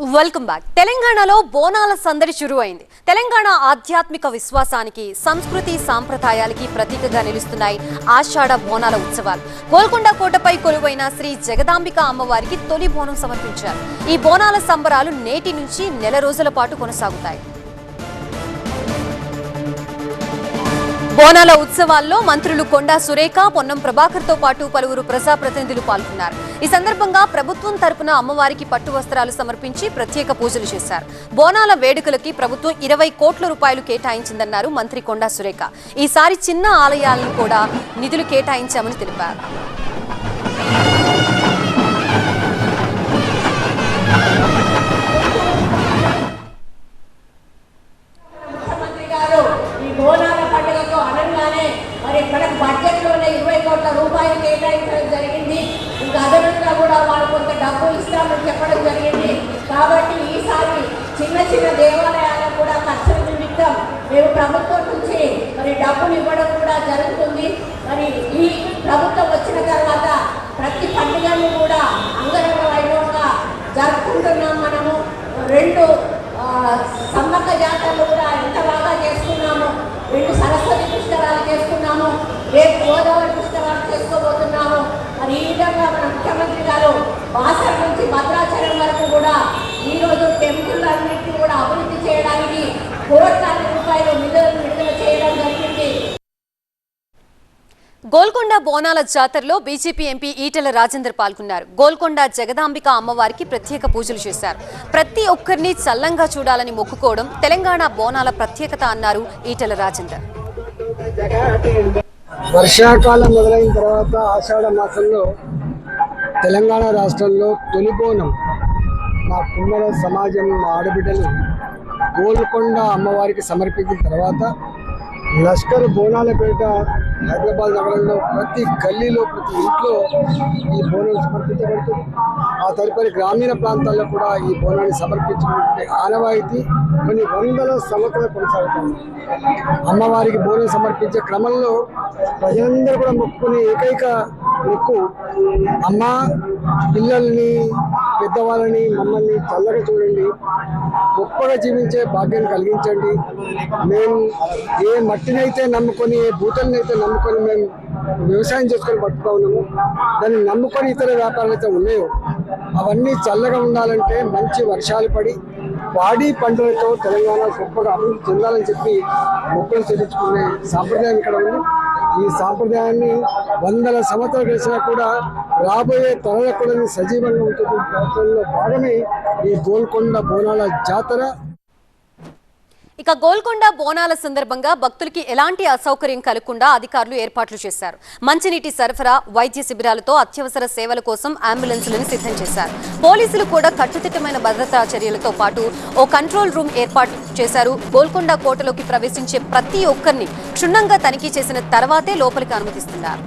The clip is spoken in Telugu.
Welcome back. తెలంగాణలో బోనాల సందడి శురువైంది. తెలంగాణ ఆధ్యాత్మిక విశ్వాసానికి, సంస్కృతి సాంప్రదాయాలకి ప్రతీకగా నిలుస్తున్నాయి ఆషాఢ బోనాల ఉత్సవాలు. గోల్కొండ కోటపై కొలువైన శ్రీ జగదాంబిక అమ్మవారికి తొలి బోనం సమర్పించారు. ఈ బోనాల సంబరాలు నేటి నుంచి నెల రోజుల పాటు కొనసాగుతాయి. బోనాల ఉత్సవాల్లో మంత్రులు కొండా సురేఖ, పొన్నం ప్రభాకర్ తో పాటు పలువురు ప్రజాప్రతినిధులు పాల్గొన్నారు. ఈ సందర్భంగా ప్రభుత్వం తరపున అమ్మవారికి పట్టు వస్త్రాలు సమర్పించి ప్రత్యేక పూజలు చేశారు. బోనాల వేడుకలకి ప్రభుత్వం 20 కోట్ల రూపాయలు కేటాయించిందన్నారు మంత్రి కొండా సురేఖ. ఈసారి చిన్న ఆలయాలను కూడా నిధులు కేటాయించామని తెలిపారు. మనకు బడ్జెట్లోనే 20 కోట్ల రూపాయలు కేటాయించడం జరిగింది. ఇంకా అదనంగా కూడా వాళ్ళు కొంత డబ్బు ఇస్తామని చెప్పడం జరిగింది. కాబట్టి ఈసారి చిన్న చిన్న దేవాలయాలకు కూడా ఖర్చుల నిమిత్తం మేము ప్రభుత్వం నుంచి డబ్బులు ఇవ్వడం కూడా జరుగుతుంది. ఈ ప్రభుత్వం వచ్చిన తర్వాత ప్రతి పండుగను కూడా అంగరంగ వైభవంగా జరుపుకుంటున్నాం. మనము 2 సమ్మక్క జాతరలు కూడా ఎంత బాగా చేసుకున్నాము. 2 సరస్వతి పుష్కరాలు చేసుకున్నాము. రేపు గోదావరి పుష్కరాలు చేసుకోబోతున్నాము. ఈ విధంగా మన ముఖ్యమంత్రి గారు బాసర నుంచి భద్రాచలం వరకు కూడా ఈరోజు టెంపుల్ అన్నింటినీ కూడా అభివృద్ధి చేయడానికి కోట్లాది రూపాయలు నిధులను విడుదల చేయడం జరిగింది. గోల్కొండ బోనాల జాతరలో బీజేపీ ఎంపీ ఈటెల రాజేందర్ పాల్గొన్నారు. గోల్కొండ జగదాంబిక అమ్మవారికి ప్రత్యేక పూజలు చేశారు. ప్రతి ఒక్కరిని చల్లంగా చూడాలని మొక్కుకోవడం తెలంగాణ బోనాల ప్రత్యేకత అన్నారు ఈటెల రాజేందర్. వర్షాకాలం మొదలైన తర్వాత ఆషాఢ మాసంలో తెలంగాణ రాష్ట్రంలో తొలి బోనం మా కుమ్మర సమాజం, మా ఆడబిడ్డలు గోల్కొండ అమ్మవారికి సమర్పించిన తర్వాత లష్కర్ బోనాలపేట హైదరాబాద్ నగరంలో ప్రతి గల్లీలో, ప్రతి ఇంట్లో ఈ బోనం సమర్పించబడుతుంది. ఆ తదుపరి గ్రామీణ ప్రాంతాల్లో కూడా ఈ బోనాన్ని సమర్పించుకునే ఆనవాయితీ కొన్ని వందల సంవత్సరాలు కొనసాగుతుంది. అమ్మవారికి బోనం సమర్పించే క్రమంలో ప్రజలందరూ కూడా మొక్కుకునే ఏకైక మొక్కు, అమ్మ పిల్లల్ని, పెద్దవాళ్ళని, మమ్మల్ని చల్లగా చూడండి, గొప్పగా జీవించే భాగ్యం కలిగించండి. మేము ఏ మట్టినైతే నమ్ముకొని, ఏ భూతలనైతే నమ్ముకొని మేము వ్యవసాయం చేసుకొని బతుకుతా ఉన్నాము, దాన్ని నమ్ముకొని ఇతర వ్యాపారాలు అయితే ఉన్నాయో అవన్నీ చల్లగా ఉండాలంటే మంచి వర్షాలు పడి పాడి పంటలతో తెలంగాణ గొప్పగా అభివృద్ధి చెందాలని చెప్పి మొక్కలు చెల్లించుకునే సాంప్రదాయం ఇక్కడ ఉంది. ఈ సాంప్రదాయాన్ని వందల సంవత్సరాలు గడిచినా కూడా రాబోయే తరాలకు కూడా సజీవంగా ఉంటుంది. ప్రయత్నంలో భాగమే ఈ గోల్కొండ బోనాల జాతర. ఇక గోల్కొండ బోనాల సందర్భంగా భక్తులకి ఎలాంటి అసౌకర్యం కలగకుండా అధికారులు ఏర్పాట్లు చేశారు. మంచినీటి సరఫరా, వైద్య శిబిరాలతో అత్యవసర సేవల కోసం అంబులెన్సులను సిద్ధం చేశారు. పోలీసులు కూడా కట్టుదిట్టమైన భద్రతా చర్యలతో పాటు ఓ కంట్రోల్ రూమ్ ఏర్పాటు చేశారు. గోల్కొండ కోటలోకి ప్రవేశించే ప్రతి ఒక్కరిని క్షుణ్ణంగా తనిఖీ చేసిన తర్వాతే లోపలికి అనుమతిస్తున్నారు.